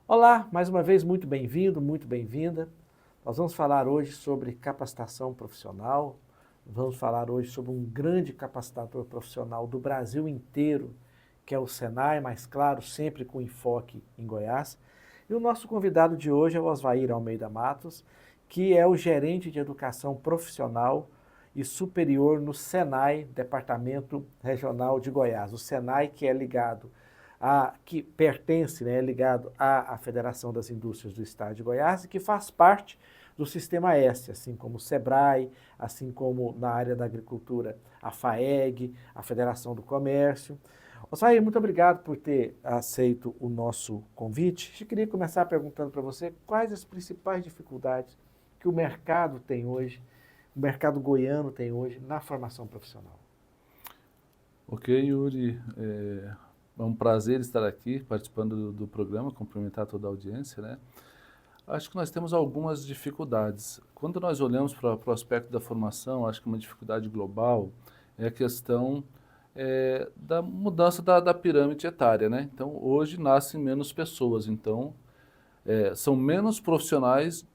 Olá, mais uma vez muito bem-vindo, muito bem-vinda. Nós vamos falar hoje sobre capacitação profissional, vamos falar hoje sobre um grande capacitador profissional do Brasil inteiro, que é o Senai, mas claro, sempre com enfoque em Goiás. E o nosso convidado de hoje é o Osvair Almeida Matos, que é o gerente de educação profissional e superior no Senai, Departamento Regional de Goiás. O Senai que é ligado que pertence, né, é ligado à Federação das Indústrias do Estado de Goiás e que faz parte do Sistema S, assim como o SEBRAE, assim como na área da agricultura a FAEG, a Federação do Comércio. Osvair, muito obrigado por ter aceito o nosso convite. Eu queria começar perguntando para você quais as principais dificuldades que o mercado tem hoje, o mercado goiano tem hoje na formação profissional. Ok, Yuri, é um prazer estar aqui participando do programa, cumprimentar toda a audiência, né? Acho que nós temos algumas dificuldades. Quando nós olhamos para o aspecto da formação, acho que uma dificuldade global é a questão da mudança da pirâmide etária, né? Então, hoje nascem menos pessoas, então são menos profissionais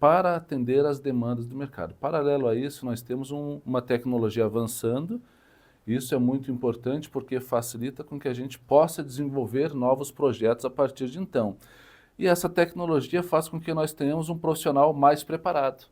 para atender às demandas do mercado. Paralelo a isso, nós temos uma tecnologia avançando. Isso é muito importante porque facilita com que a gente possa desenvolver novos projetos a partir de então. E essa tecnologia faz com que nós tenhamos um profissional mais preparado.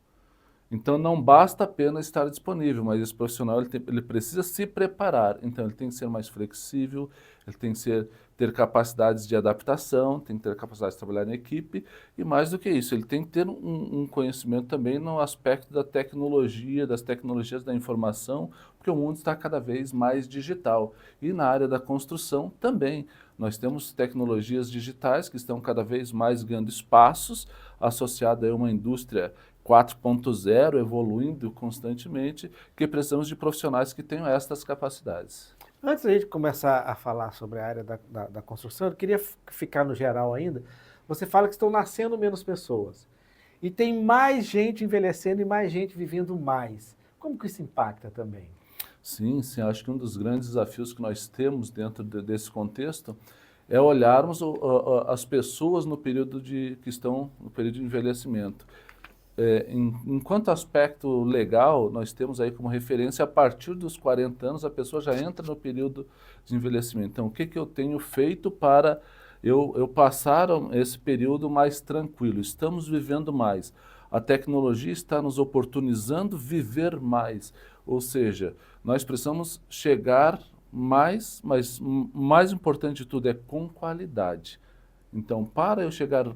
Então não basta apenas estar disponível, mas esse profissional ele precisa se preparar. Então ele tem que ser mais flexível, ele tem que ter capacidades de adaptação, tem que ter capacidade de trabalhar em equipe e mais do que isso, ele tem que ter um conhecimento também no aspecto da tecnologia, das tecnologias da informação, porque o mundo está cada vez mais digital. E na área da construção também. Nós temos tecnologias digitais que estão cada vez mais ganhando espaços, associado a uma indústria 4.0 evoluindo constantemente, que precisamos de profissionais que tenham estas capacidades. Antes da gente começar a falar sobre a área da construção, eu queria ficar no geral ainda. Você fala que estão nascendo menos pessoas. E tem mais gente envelhecendo e mais gente vivendo mais. Como que isso impacta também? Sim, sim, acho que um dos grandes desafios que nós temos dentro desse contexto é olharmos as pessoas no período que estão no período de envelhecimento. Enquanto aspecto legal, nós temos aí como referência, a partir dos 40 anos, a pessoa já entra no período de envelhecimento. Então, o que eu tenho feito para eu passar esse período mais tranquilo? Estamos vivendo mais. A tecnologia está nos oportunizando viver mais. Ou seja, nós precisamos chegar mais, mas mais importante de tudo é com qualidade. Então, para eu chegar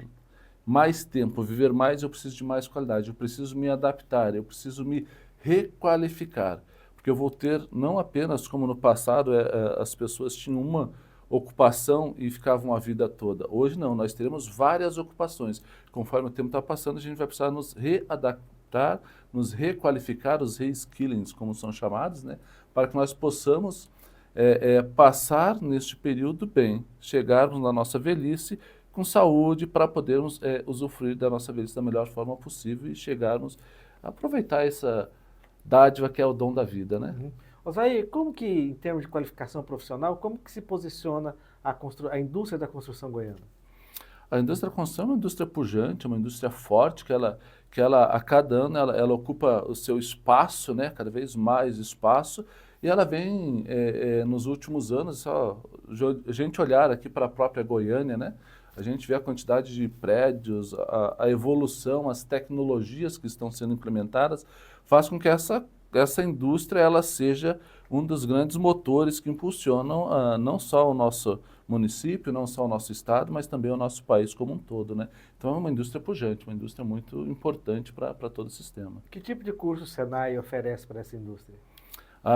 mais tempo, viver mais, eu preciso de mais qualidade, eu preciso me adaptar, eu preciso me requalificar, porque eu vou ter, não apenas como no passado as pessoas tinham uma ocupação e ficavam a vida toda. Hoje não, nós teremos várias ocupações. Conforme o tempo está passando, a gente vai precisar nos readaptar, nos requalificar, os reskillings, como são chamados, né, para que nós possamos passar neste período bem, chegarmos na nossa velhice com saúde para podermos usufruir da nossa velhice da melhor forma possível e chegarmos a aproveitar essa dádiva que é o dom da vida, né? Uhum. Osvair, como que, em termos de qualificação profissional, como que se posiciona a indústria da construção goiana? A indústria da construção é uma indústria pujante, é uma indústria forte, que ela a cada ano ela ocupa o seu espaço, né, cada vez mais espaço, e ela vem nos últimos anos, só a gente olhar aqui para a própria Goiânia, né, a gente vê a quantidade de prédios, a evolução, as tecnologias que estão sendo implementadas, faz com que essa indústria ela seja um dos grandes motores que impulsionam não só o nosso município, não só o nosso estado, mas também o nosso país como um todo, né? Então é uma indústria pujante, uma indústria muito importante para todo o sistema. Que tipo de curso o Senai oferece para essa indústria?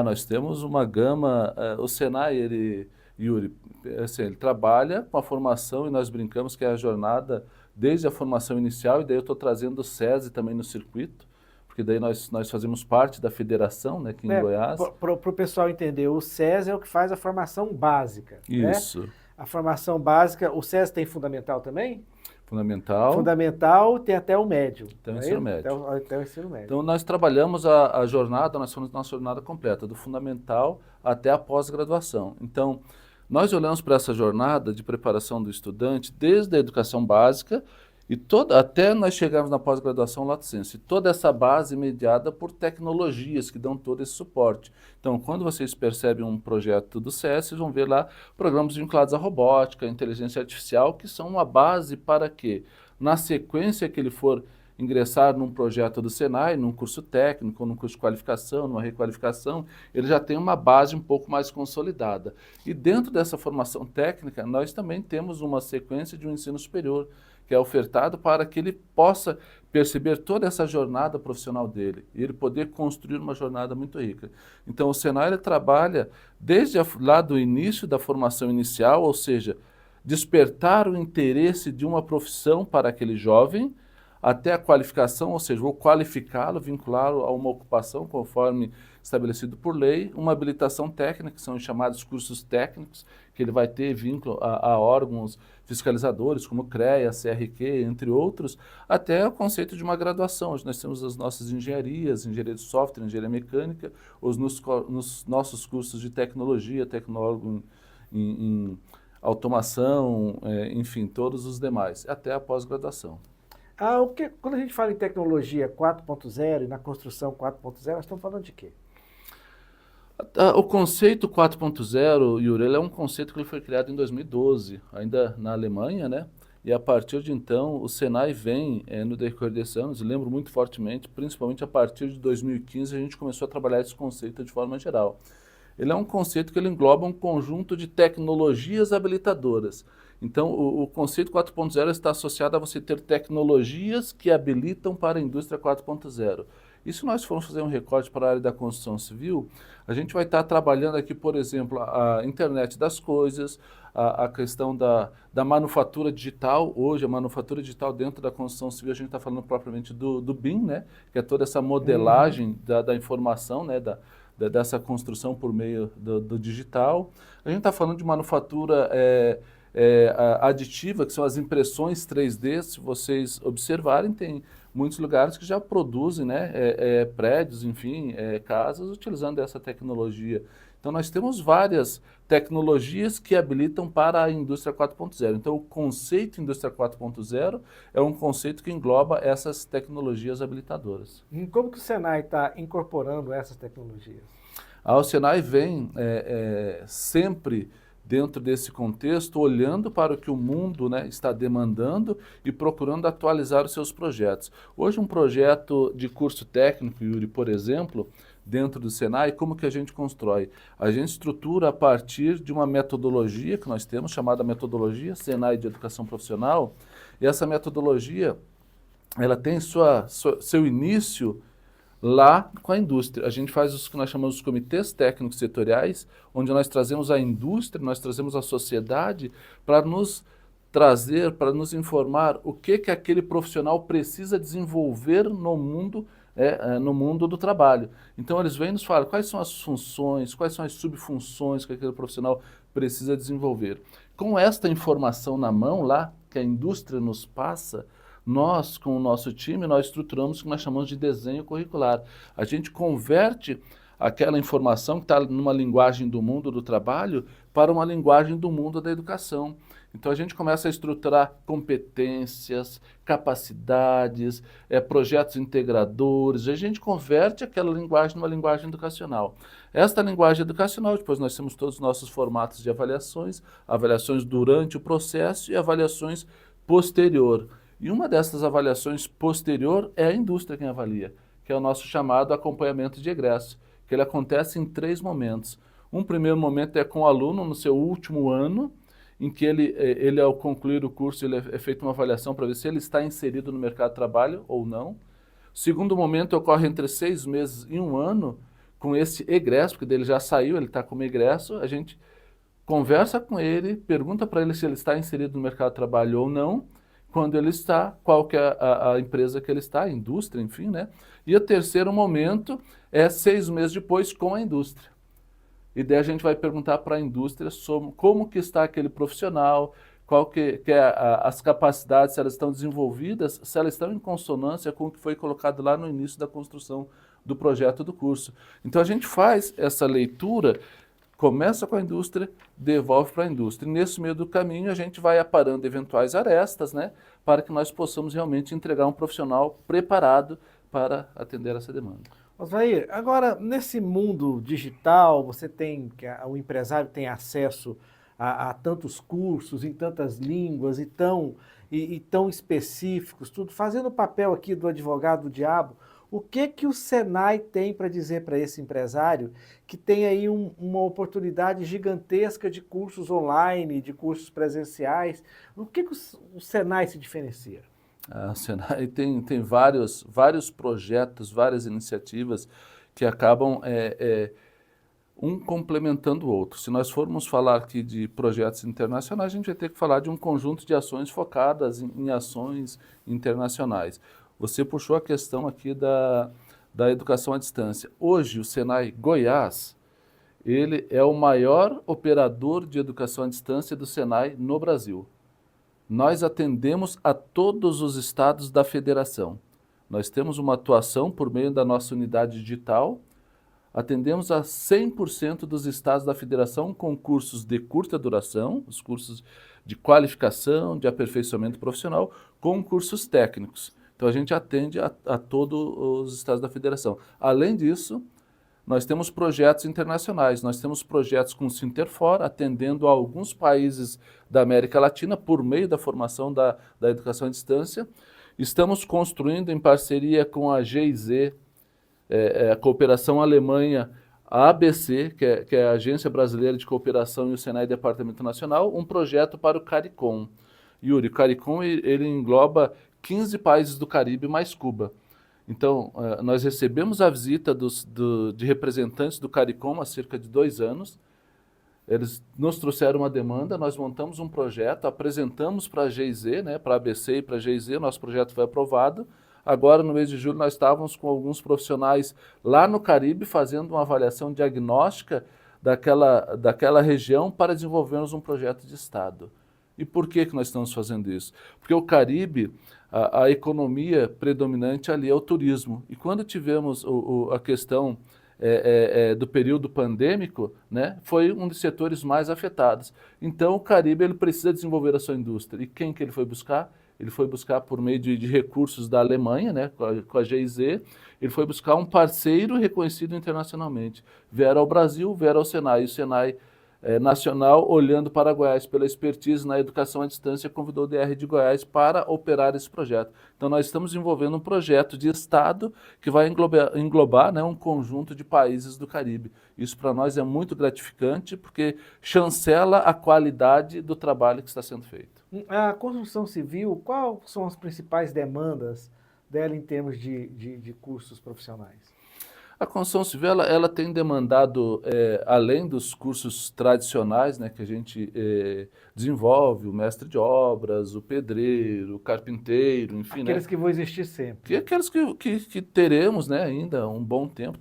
Nós temos uma gama, o Senai, Yuri, assim, ele trabalha com a formação e nós brincamos que é a jornada desde a formação inicial, e daí eu estou trazendo o SESI também no circuito, porque daí nós fazemos parte da federação, né, aqui em Goiás. Para o pessoal entender, o SES é o que faz a formação básica, né? Isso, A formação básica, o SES tem fundamental também? fundamental, Fundamental tem até o médio, até o não é ensino isso? médio. Até o ensino médio. Então, nós trabalhamos a jornada, nós somos nossa jornada completa, do fundamental até a pós-graduação. Então, Nós olhamos para essa jornada de preparação do estudante desde a educação básica e até nós chegarmos na pós-graduação Lato Sensu. Toda essa base mediada por tecnologias que dão todo esse suporte. Então, quando vocês percebem um projeto do CS, vocês vão ver lá programas vinculados à robótica, à inteligência artificial, que são uma base para que, na sequência que ele for ingressar num projeto do Senai, num curso técnico, num curso de qualificação, numa requalificação, ele já tem uma base um pouco mais consolidada. E dentro dessa formação técnica, nós também temos uma sequência de um ensino superior, que é ofertado para que ele possa perceber toda essa jornada profissional dele e ele poder construir uma jornada muito rica. Então, o Senai ele trabalha desde lá do início da formação inicial, ou seja, despertar o interesse de uma profissão para aquele jovem, até a qualificação, ou seja, vou qualificá-lo, vinculá-lo a uma ocupação conforme estabelecido por lei, uma habilitação técnica, que são os chamados cursos técnicos, que ele vai ter vínculo a órgãos fiscalizadores, como CREA, CRQ, entre outros, até o conceito de uma graduação. Hoje nós temos as nossas engenharias, engenharia de software, engenharia mecânica, nos nossos cursos de tecnologia, tecnólogo em automação, enfim, todos os demais, até a pós-graduação. Quando a gente fala em tecnologia 4.0 e na construção 4.0, nós estamos falando de quê? O conceito 4.0, Yuri, ele é um conceito que ele foi criado em 2012, ainda na Alemanha, né? E a partir de então, o Senai vem, no decorrer desses anos, lembro muito fortemente, principalmente a partir de 2015, a gente começou a trabalhar esse conceito de forma geral. Ele é um conceito que ele engloba um conjunto de tecnologias habilitadoras. Então, o conceito 4.0 está associado a você ter tecnologias que habilitam para a indústria 4.0. E se nós formos fazer um recorte para a área da construção civil, a gente vai estar trabalhando aqui, por exemplo, a internet das coisas, a questão da manufatura digital. Hoje, a manufatura digital dentro da construção civil, a gente está falando propriamente do BIM, né? Que é toda essa modelagem da informação, né? Dessa construção por meio do digital. A gente está falando de manufatura aditiva, que são as impressões 3D. Se vocês observarem, tem muitos lugares que já produzem, né, prédios, enfim, casas, utilizando essa tecnologia. Então, nós temos várias tecnologias que habilitam para a indústria 4.0. Então, o conceito indústria 4.0 é um conceito que engloba essas tecnologias habilitadoras. Como que o Senai está incorporando essas tecnologias? O Senai vem sempre dentro desse contexto, olhando para o que o mundo, né, está demandando e procurando atualizar os seus projetos. Hoje, um projeto de curso técnico, Yuri, por exemplo, dentro do Senai, como que a gente constrói? A gente estrutura a partir de uma metodologia que nós temos, chamada metodologia Senai de Educação Profissional, e essa metodologia, ela tem seu início lá com a indústria. A gente faz os que nós chamamos de comitês técnicos setoriais, onde nós trazemos a indústria, nós trazemos a sociedade para nos trazer, para nos informar o que aquele profissional precisa desenvolver no mundo do trabalho. Então eles vêm e nos falam quais são as funções, quais são as subfunções que aquele profissional precisa desenvolver. Com esta informação na mão lá, que a indústria nos passa, nós, com o nosso time, nós estruturamos o que nós chamamos de desenho curricular. A gente converte aquela informação que está numa linguagem do mundo do trabalho para uma linguagem do mundo da educação. Então a gente começa a estruturar competências, capacidades, projetos integradores, a gente converte aquela linguagem numa linguagem educacional. Esta linguagem educacional, depois nós temos todos os nossos formatos de avaliações, avaliações durante o processo e avaliações posterior. E uma dessas avaliações posterior é a indústria quem avalia, que é o nosso chamado acompanhamento de egresso, que ele acontece em 3 momentos. Um primeiro momento é com o aluno no seu último ano, em que ele ao concluir o curso, ele é feita uma avaliação para ver se ele está inserido no mercado de trabalho ou não. O segundo momento ocorre entre 6 meses e 1 ano, com esse egresso, porque dele já saiu, ele está como egresso, a gente conversa com ele, pergunta para ele se ele está inserido no mercado de trabalho ou não, quando ele está, qual que é a empresa que ele está, a indústria, enfim, né? E o terceiro momento é 6 meses depois com a indústria. E daí a gente vai perguntar para a indústria sobre como que está aquele profissional, qual que é as capacidades, se elas estão desenvolvidas, se elas estão em consonância com o que foi colocado lá no início da construção do projeto do curso. Então a gente faz essa leitura começa com a indústria, devolve para a indústria. E nesse meio do caminho a gente vai aparando eventuais arestas, né, para que nós possamos realmente entregar um profissional preparado para atender essa demanda. Osvair, agora nesse mundo digital, o empresário tem acesso a tantos cursos, em tantas línguas e tão específicos, tudo, fazendo o papel aqui do advogado do diabo, o que o Senai tem para dizer para esse empresário que tem aí uma oportunidade gigantesca de cursos online, de cursos presenciais? O que o Senai se diferencia? O Senai tem vários projetos, várias iniciativas que acabam um complementando o outro. Se nós formos falar aqui de projetos internacionais, a gente vai ter que falar de um conjunto de ações focadas em ações internacionais. Você puxou a questão aqui da educação à distância. Hoje, o Senai Goiás, ele é o maior operador de educação à distância do Senai no Brasil. Nós atendemos a todos os estados da federação. Nós temos uma atuação por meio da nossa unidade digital, atendemos a 100% dos estados da federação com cursos de curta duração, os cursos de qualificação, de aperfeiçoamento profissional, com cursos técnicos. Então a gente atende a todos os estados da federação. Além disso, nós temos projetos internacionais, nós temos projetos com o Sinterfor, atendendo a alguns países da América Latina por meio da formação da educação à distância. Estamos construindo em parceria com a GIZ, a Cooperação Alemanha, a ABC, que é a Agência Brasileira de Cooperação, e o Senai Departamento Nacional, um projeto para o CARICOM. Yuri, o CARICOM ele engloba 15 países do Caribe mais Cuba. Então, nós recebemos a visita de representantes do CARICOM há cerca de 2 anos. Eles nos trouxeram uma demanda, nós montamos um projeto, apresentamos para a GIZ, né, para a ABC e para a GIZ, nosso projeto foi aprovado. Agora, no mês de julho, nós estávamos com alguns profissionais lá no Caribe fazendo uma avaliação diagnóstica daquela região para desenvolvermos um projeto de Estado. E por que nós estamos fazendo isso? Porque o Caribe, a economia predominante ali é o turismo. E quando tivemos a questão do período pandêmico, né, foi um dos setores mais afetados. Então, o Caribe ele precisa desenvolver a sua indústria. E quem que ele foi buscar? Ele foi buscar por meio de recursos da Alemanha, né, com a GIZ, ele foi buscar um parceiro reconhecido internacionalmente. Vieram ao Brasil, vieram ao Senai. E o Senai Nacional, olhando para Goiás pela expertise na educação à distância, convidou o DR de Goiás para operar esse projeto. Então nós estamos desenvolvendo um projeto de Estado que vai englobar, né, um conjunto de países do Caribe. Isso para nós é muito gratificante porque chancela a qualidade do trabalho que está sendo feito. A construção civil, quais são as principais demandas dela em termos de cursos profissionais? A construção civil ela tem demandado, além dos cursos tradicionais, né, que a gente desenvolve, o mestre de obras, o pedreiro, o carpinteiro, enfim. Aqueles, né, que vão existir sempre. Aqueles que teremos, né, ainda um bom tempo,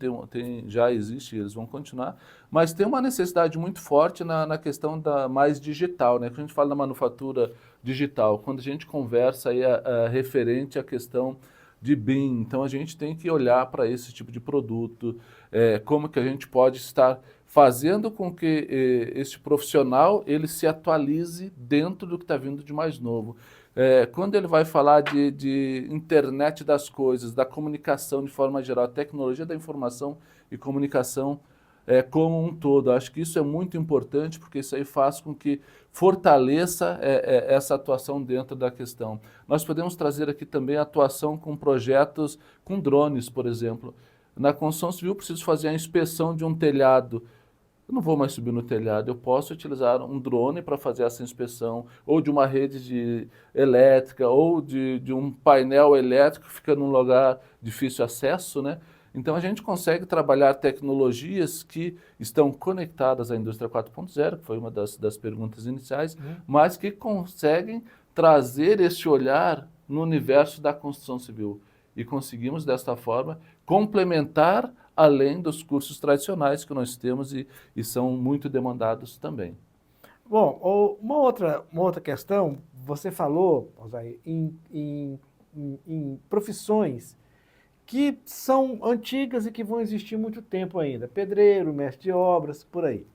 já existe, eles vão continuar, mas tem uma necessidade muito forte na questão mais digital, né, que a gente fala da manufatura digital, quando a gente conversa aí referente à questão de BIM. Então a gente tem que olhar para esse tipo de produto, como que a gente pode estar fazendo com que esse profissional ele se atualize dentro do que está vindo de mais novo. Quando ele vai falar de internet das coisas, da comunicação de forma geral, tecnologia da informação e comunicação como um todo. Acho que isso é muito importante, porque isso aí faz com que fortaleça essa atuação dentro da questão. Nós podemos trazer aqui também a atuação com projetos com drones, por exemplo. Na construção civil, eu preciso fazer a inspeção de um telhado. Eu não vou mais subir no telhado, eu posso utilizar um drone para fazer essa inspeção, ou de uma rede elétrica, ou de um painel elétrico que fica num lugar de difícil acesso, né? Então a gente consegue trabalhar tecnologias que estão conectadas à indústria 4.0, que foi uma das perguntas iniciais, mas que conseguem trazer esse olhar no universo da construção civil. E conseguimos, desta forma, complementar além dos cursos tradicionais que nós temos e são muito demandados também. Bom, uma outra questão, você falou, Osvair, em profissões que são antigas e que vão existir muito tempo ainda. Pedreiro, mestre de obras, por aí.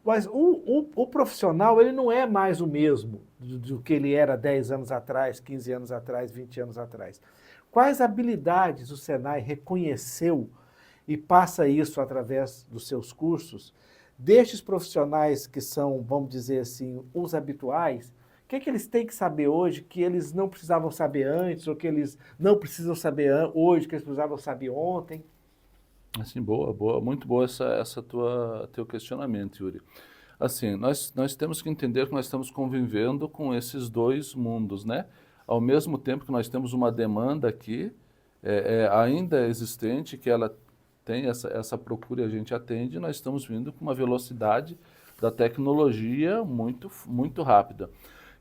Mas o profissional, ele não é mais o mesmo do que ele era 10 anos atrás, 15 anos atrás, 20 anos atrás. Quais habilidades o Senai reconheceu e passa isso através dos seus cursos, destes profissionais que são, vamos dizer assim, os habituais, o que eles têm que saber hoje que eles não precisavam saber antes, ou que eles não precisam saber hoje, que eles precisavam saber ontem? Assim, boa, muito boa essa teu questionamento, Yuri. Assim, nós temos que entender que nós estamos convivendo com esses dois mundos, né? Ao mesmo tempo que nós temos uma demanda aqui, ainda existente, que ela tem essa procura e a gente atende, nós estamos vindo com uma velocidade da tecnologia muito rápida.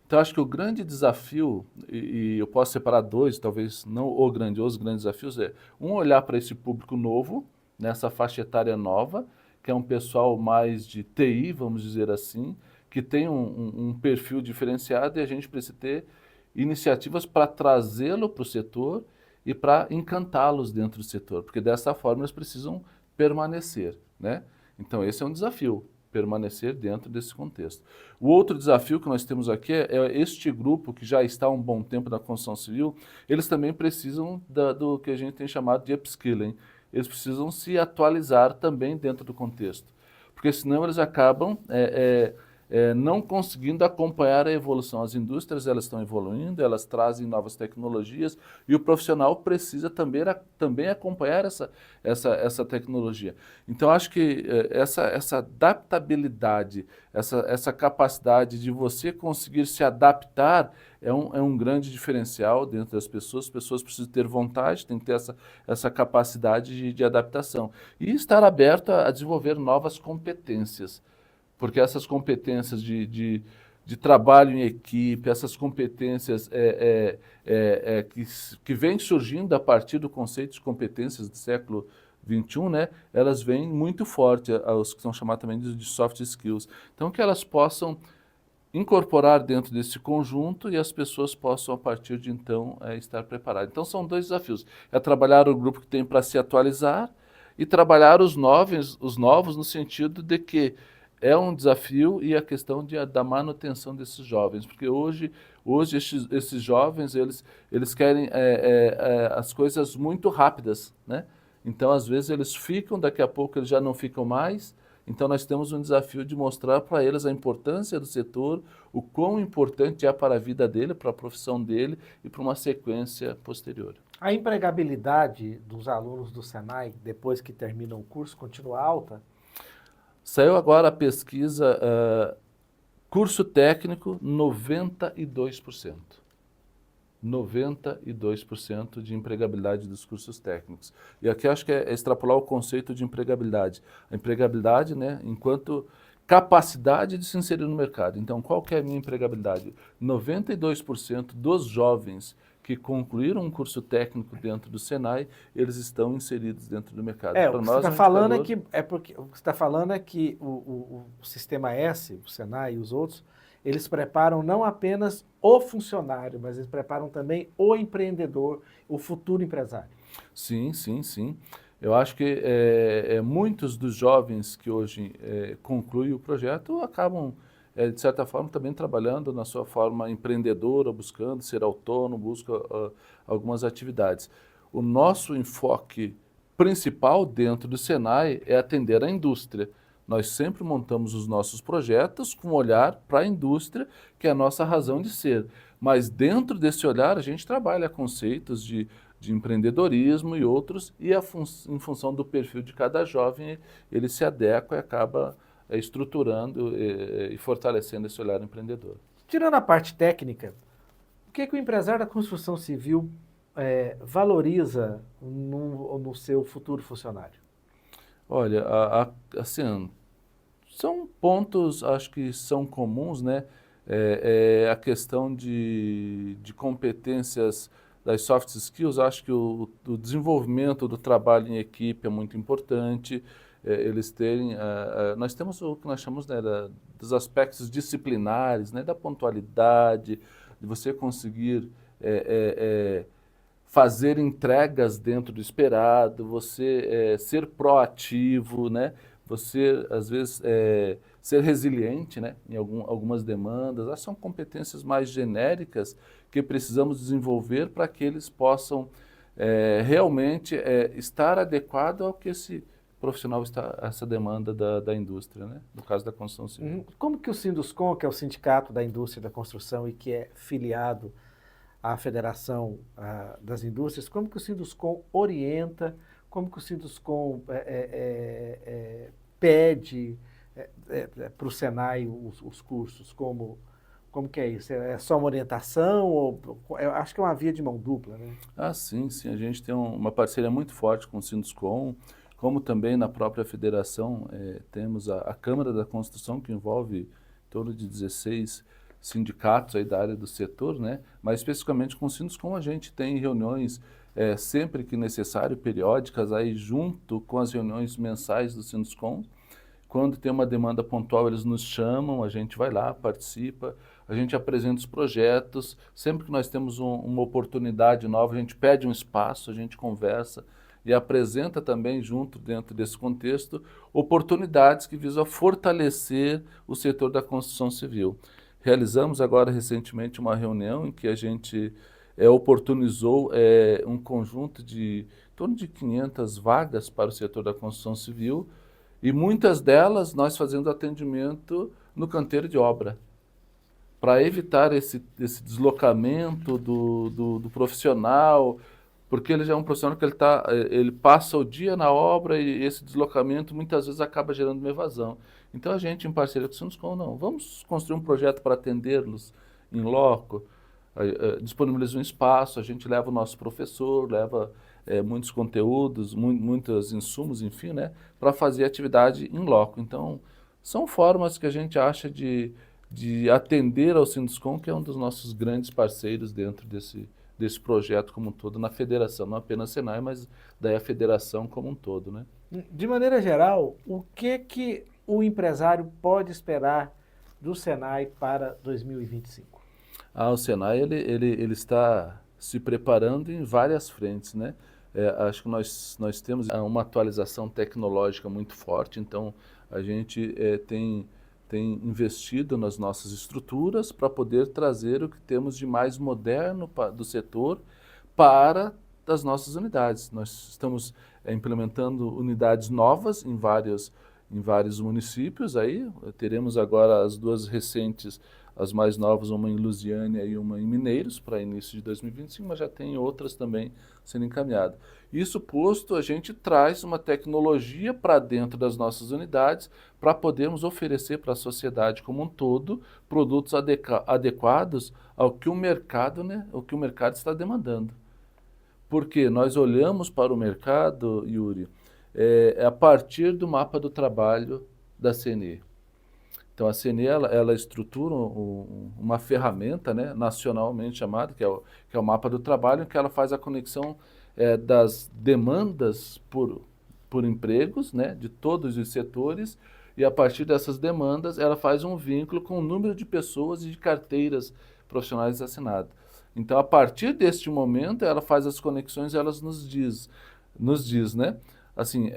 Então, acho que o grande desafio, e eu posso separar dois, talvez não os grandes desafios, olhar para esse público novo, nessa faixa etária nova, que é um pessoal mais de TI, vamos dizer assim, que tem um perfil diferenciado e a gente precisa ter iniciativas para trazê-lo para o setor e para encantá-los dentro do setor, porque dessa forma eles precisam permanecer, né? Então esse é um desafio, permanecer dentro desse contexto. O outro desafio que nós temos aqui é este grupo que já está há um bom tempo na construção civil, eles também precisam do que a gente tem chamado de upskilling. Eles precisam se atualizar também dentro do contexto, porque senão eles acabam não conseguindo acompanhar a evolução. As indústrias elas estão evoluindo, elas trazem novas tecnologias e o profissional precisa também acompanhar essa tecnologia. Então, acho que essa adaptabilidade, essa capacidade de você conseguir se adaptar é um grande diferencial dentro das pessoas. As pessoas precisam ter vontade, tem que ter essa capacidade de adaptação e estar aberto a desenvolver novas competências. Porque essas competências de trabalho em equipe, essas competências que vêm surgindo a partir do conceito de competências do século XXI, né, elas vêm muito forte, os que são chamados também de soft skills. Então, que elas possam incorporar dentro desse conjunto e as pessoas possam, a partir de então, estar preparadas. Então, são dois desafios. É trabalhar o grupo que tem para se atualizar e trabalhar os novos no sentido de que é um desafio e a questão da manutenção desses jovens, porque hoje esses jovens, eles querem as coisas muito rápidas, né? Então, às vezes, eles ficam, daqui a pouco eles já não ficam mais. Então, nós temos um desafio de mostrar para eles a importância do setor, o quão importante é para a vida dele, para a profissão dele e para uma sequência posterior. A empregabilidade dos alunos do Senai, depois que terminam o curso, continua alta? Saiu agora a pesquisa, curso técnico, 92%. 92% de empregabilidade dos cursos técnicos. E aqui acho que é extrapolar o conceito de empregabilidade. A empregabilidade, né, enquanto capacidade de se inserir no mercado. Então, qual que é a minha empregabilidade? 92% dos jovens que concluíram um curso técnico dentro do Senai, eles estão inseridos dentro do mercado. O que você está falando o que está falando é que o Sistema S, o Senai e os outros, eles preparam não apenas o funcionário, mas eles preparam também o empreendedor, o futuro empresário. Sim, sim, sim. Eu acho que muitos dos jovens que hoje concluem o projeto acabam, de certa forma, também trabalhando na sua forma empreendedora, buscando ser autônomo, busca algumas atividades. O nosso enfoque principal dentro do Senai é atender a indústria. Nós sempre montamos os nossos projetos com um olhar para a indústria, que é a nossa razão de ser. Mas dentro desse olhar a gente trabalha conceitos de empreendedorismo e outros, e em função do perfil de cada jovem, ele se adequa e acaba estruturando e fortalecendo esse olhar empreendedor. Tirando a parte técnica, o que o empresário da construção civil valoriza no seu futuro funcionário? Olha, assim, são pontos, acho que são comuns, né? A questão de competências das soft skills, acho que o desenvolvimento do trabalho em equipe é muito importante. Eles terem, nós temos o que nós chamamos, né, dos aspectos disciplinares, né, da pontualidade, de você conseguir fazer entregas dentro do esperado, você ser proativo, né? você, às vezes, ser resiliente, né, em algumas demandas. Essas são competências mais genéricas que precisamos desenvolver para que eles possam realmente estar adequado ao que esse profissional está, essa demanda da indústria, né, no caso da construção civil. Como que o Sinduscon, que é o Sindicato da Indústria da Construção e que é filiado à Federação das Indústrias, como que o Sinduscon orienta, como que o Sinduscon pede para o Senai os cursos, como que é isso? É só uma orientação? Eu acho que é uma via de mão dupla, né? Ah, sim, sim. A gente tem uma parceria muito forte com o Sinduscon, como também na própria federação temos a Câmara da Construção, que envolve em torno de 16 sindicatos aí da área do setor, né? Mas especificamente com o Sinduscon a gente tem reuniões sempre que necessário, periódicas, aí junto com as reuniões mensais do Sinduscon. Quando tem uma demanda pontual, eles nos chamam, a gente vai lá, participa, a gente apresenta os projetos. Sempre que nós temos uma oportunidade nova, a gente pede um espaço, a gente conversa e apresenta também, junto dentro desse contexto, oportunidades que visam fortalecer o setor da construção civil. Realizamos agora recentemente uma reunião em que a gente oportunizou um conjunto de em torno de 500 vagas para o setor da construção civil, e muitas delas nós fazendo atendimento no canteiro de obra, para evitar esse deslocamento do profissional, porque ele já é um profissional que ele passa o dia na obra e esse deslocamento muitas vezes acaba gerando uma evasão. Então a gente, em parceria com o Sinduscon, não, vamos construir um projeto para atendê-los em loco, disponibiliza um espaço, a gente leva o nosso professor, leva muitos conteúdos, muitos insumos, enfim, né, para fazer atividade em loco. Então, são formas que a gente acha de atender ao Sinduscon, que é um dos nossos grandes parceiros dentro desse projeto como um todo, na federação, não apenas Senai, mas daí a federação como um todo, né? De maneira geral, o que o empresário pode esperar do Senai para 2025? O Senai ele está se preparando em várias frentes, né? Acho que nós temos uma atualização tecnológica muito forte, então a gente tem investido nas nossas estruturas para poder trazer o que temos de mais moderno do setor para as nossas unidades. Nós estamos implementando unidades novas em vários municípios. Aí teremos agora as duas recentes, as mais novas, uma em Lusiânia e uma em Mineiros, para início de 2025, mas já tem outras também sendo encaminhadas. Isso posto, a gente traz uma tecnologia para dentro das nossas unidades para podermos oferecer para a sociedade como um todo produtos adequados ao que o mercado, né, o que o mercado está demandando. Porque nós olhamos para o mercado, Yuri, a partir do mapa do trabalho da CNE. Então, a CNE ela estrutura uma ferramenta, né, nacionalmente chamada, que é o mapa do trabalho, em que ela faz a conexão das demandas por empregos, né, de todos os setores, e a partir dessas demandas ela faz um vínculo com o número de pessoas e de carteiras profissionais assinadas. Então, a partir deste momento, ela faz as conexões e ela nos diz, né, assim,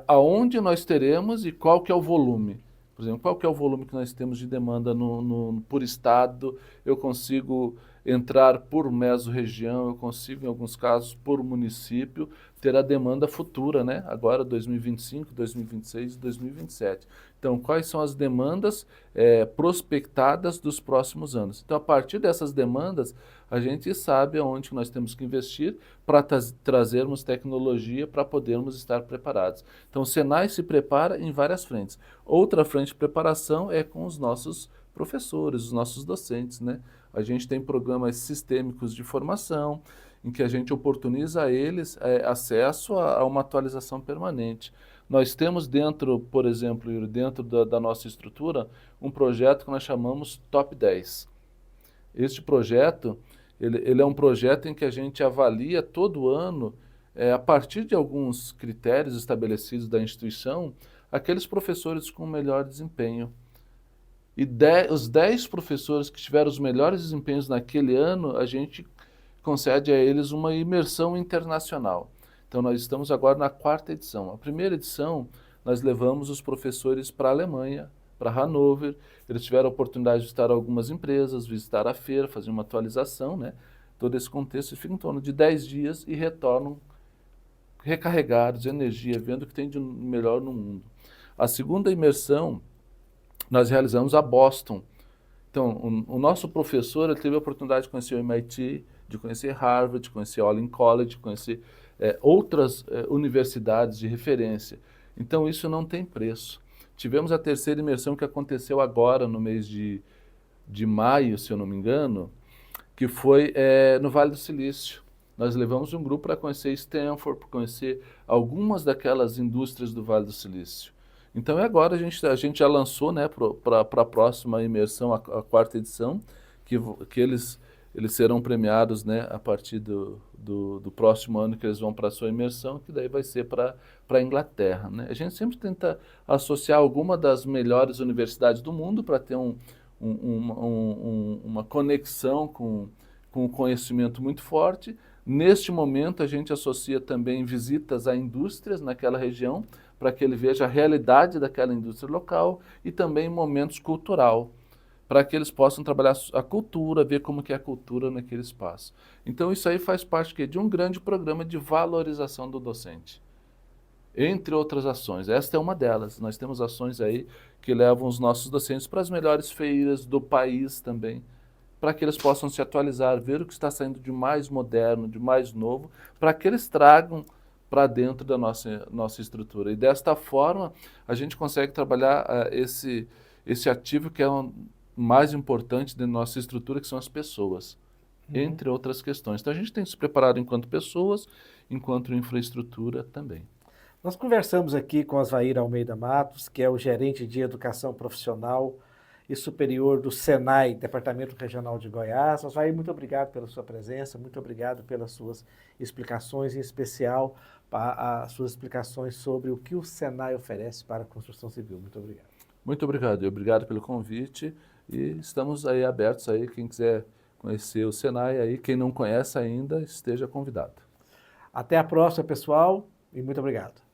aonde nós teremos e qual que é o volume. Por exemplo, qual que é o volume que nós temos de demanda por estado? Eu consigo entrar por mesorregião, eu consigo, em alguns casos, por município, ter a demanda futura, né? Agora 2025, 2026 e 2027. Então, quais são as demandas prospectadas dos próximos anos? Então, a partir dessas demandas, a gente sabe aonde nós temos que investir para trazermos tecnologia para podermos estar preparados. Então, o Senai se prepara em várias frentes. Outra frente de preparação é com os nossos professores, os nossos docentes, né? A gente tem programas sistêmicos de formação, em que a gente oportuniza a eles acesso a uma atualização permanente. Nós temos dentro, por exemplo, dentro da nossa estrutura, um projeto que nós chamamos Top 10. Este projeto, ele é um projeto em que a gente avalia todo ano, a partir de alguns critérios estabelecidos da instituição, aqueles professores com melhor desempenho. E os 10 professores que tiveram os melhores desempenhos naquele ano, a gente concede a eles uma imersão internacional. Então, nós estamos agora na 4ª edição. A primeira edição, nós levamos os professores para a Alemanha, para Hannover. Eles tiveram a oportunidade de visitar algumas empresas, visitar a feira, fazer uma atualização, né? Todo esse contexto, e ficam em torno de 10 dias e retornam recarregados de energia, vendo o que tem de melhor no mundo. A segunda imersão nós realizamos a Boston. Então, o nosso professor ele teve a oportunidade de conhecer o MIT, de conhecer Harvard, de conhecer Olin College, de conhecer outras universidades de referência. Então, isso não tem preço. Tivemos a terceira imersão que aconteceu agora, no mês de maio, se eu não me engano, que foi no Vale do Silício. Nós levamos um grupo para conhecer Stanford, para conhecer algumas daquelas indústrias do Vale do Silício. Então, agora a gente já lançou, né, para a próxima imersão, a quarta edição, que eles serão premiados, né, a partir do próximo ano que eles vão para a sua imersão, que daí vai ser para a Inglaterra, né? A gente sempre tenta associar alguma das melhores universidades do mundo para ter uma conexão com um conhecimento muito forte. Neste momento, a gente associa também visitas a indústrias naquela região, para que ele veja a realidade daquela indústria local e também momentos cultural, para que eles possam trabalhar a cultura, ver como que é a cultura naquele espaço. Então, isso aí faz parte de um grande programa de valorização do docente, entre outras ações. Esta é uma delas. Nós temos ações aí que levam os nossos docentes para as melhores feiras do país também, para que eles possam se atualizar, ver o que está saindo de mais moderno, de mais novo, para que eles tragam para dentro da nossa estrutura. E desta forma, a gente consegue trabalhar esse ativo que é o mais importante da nossa estrutura, que são as pessoas, entre outras questões. Então, a gente tem que se preparar enquanto pessoas, enquanto infraestrutura também. Nós conversamos aqui com Osvair Almeida Matos, que é o gerente de Educação Profissional e Superior do SENAI, Departamento Regional de Goiás. Osvair, muito obrigado pela sua presença, muito obrigado pelas suas explicações, em especial as suas explicações sobre o que o SENAI oferece para a construção civil. Muito obrigado. Muito obrigado, obrigado pelo convite e estamos aí abertos aí, quem quiser conhecer o SENAI aí, quem não conhece ainda, esteja convidado. Até a próxima, pessoal, e muito obrigado.